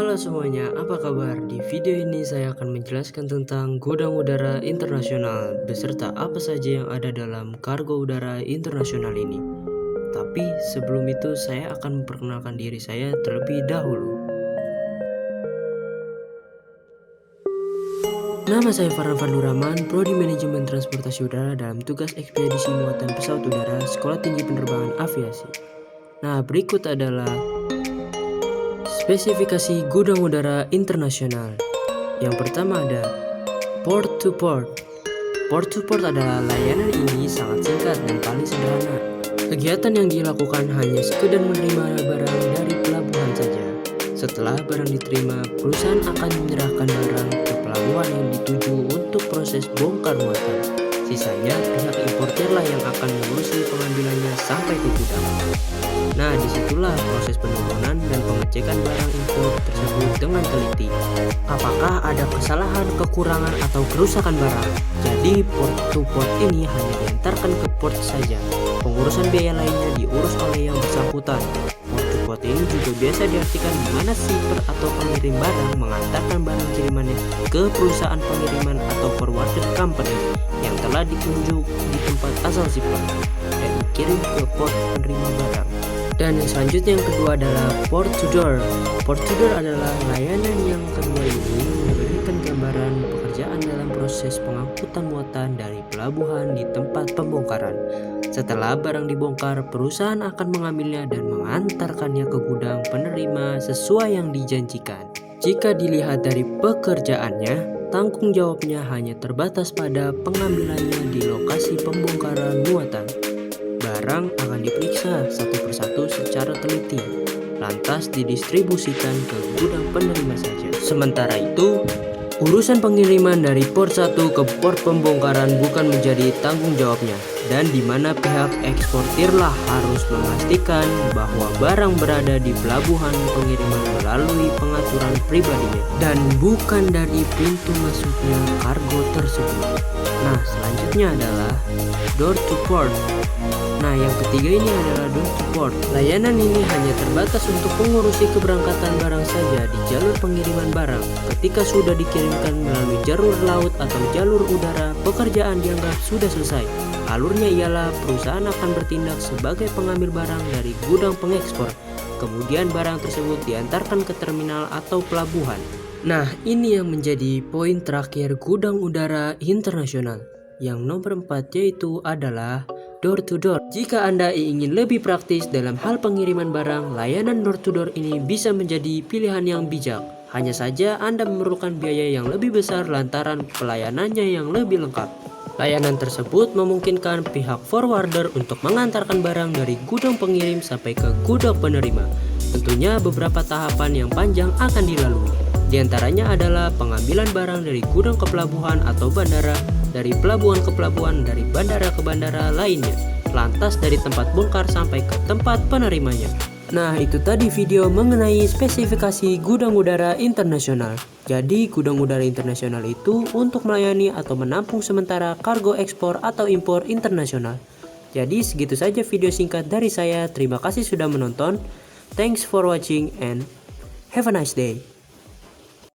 Halo semuanya, apa kabar? Di video ini saya akan menjelaskan tentang gudang udara internasional beserta apa saja yang ada dalam kargo udara internasional ini. Tapi sebelum itu saya akan memperkenalkan diri saya terlebih dahulu. Nama saya Farhan Fadlur Rahman, Prodi Manajemen Transportasi Udara dalam tugas ekspedisi muatan pesawat udara Sekolah Tinggi Penerbangan Aviasi. Nah, berikut adalah spesifikasi gudang udara internasional. Yang pertama ada port to port. Port to port adalah layanan ini sangat singkat dan paling sederhana. Kegiatan yang dilakukan hanya sekedar menerima barang dari pelabuhan saja. Setelah barang diterima, perusahaan akan menyerahkan barang ke pelabuhan yang dituju untuk proses bongkar muatan. Sisanya pihak importerlah yang akan mengurusi pengambilannya sampai ke gudang. Nah, disitulah proses penurunan dan pengecekan barang impor tersebut dengan teliti. Apakah ada kesalahan, kekurangan, atau kerusakan barang? Jadi, port to port ini hanya diantarkan ke port saja. Pengurusan biaya lainnya diurus oleh yang bersangkutan. Port to port ini juga biasa diartikan di mana shipper atau pengirim barang mengantarkan barang kirimannya ke perusahaan pengiriman atau forwarder company yang telah ditunjuk di tempat asal shipper dan dikirim ke port penerima barang. Dan yang selanjutnya yang kedua adalah port to door. Port to door adalah layanan yang kedua ini memberikan gambaran pekerjaan dalam proses pengangkutan muatan dari pelabuhan di tempat pembongkaran. Setelah barang dibongkar, perusahaan akan mengambilnya dan mengantarkannya ke gudang penerima sesuai yang dijanjikan. Jika dilihat dari pekerjaannya, tanggung jawabnya hanya terbatas pada pengambilannya di lokasi pembongkaran muatan. Barang akan diperiksa satu persatu secara teliti, lantas didistribusikan ke gudang penerima saja. Sementara itu, urusan pengiriman dari port 1 ke port pembongkaran bukan menjadi tanggung jawabnya, dan di mana pihak eksportirlah harus memastikan bahwa barang berada di pelabuhan pengiriman melalui pengaturan pribadinya dan bukan dari pintu masuknya kargo tersebut. Nah, selanjutnya adalah door to port. Nah, yang ketiga ini adalah door to port. Layanan ini hanya terbatas untuk mengurusi keberangkatan barang saja di jalur pengiriman barang. Ketika sudah dikirimkan melalui jalur laut atau jalur udara, pekerjaan dianggap sudah selesai. Alurnya ialah perusahaan akan bertindak sebagai pengambil barang dari gudang pengekspor. Kemudian barang tersebut diantarkan ke terminal atau pelabuhan. Nah, ini yang menjadi poin terakhir gudang udara internasional. Yang nomor 4 yaitu adalah door to door. Jika Anda ingin lebih praktis dalam hal pengiriman barang, layanan door to door ini bisa menjadi pilihan yang bijak. Hanya saja Anda memerlukan biaya yang lebih besar lantaran pelayanannya yang lebih lengkap. Layanan tersebut memungkinkan pihak forwarder untuk mengantarkan barang dari gudang pengirim sampai ke gudang penerima. Tentunya beberapa tahapan yang panjang akan dilalui. Di antaranya adalah pengambilan barang dari gudang ke pelabuhan atau bandara, dari pelabuhan ke pelabuhan, dari bandara ke bandara lainnya, lantas dari tempat bongkar sampai ke tempat penerimanya. Nah, itu tadi video mengenai spesifikasi gudang udara internasional. Jadi, gudang udara internasional itu untuk melayani atau menampung sementara kargo ekspor atau impor internasional. Jadi, segitu saja video singkat dari saya. Terima kasih sudah menonton. Thanks for watching and have a nice day.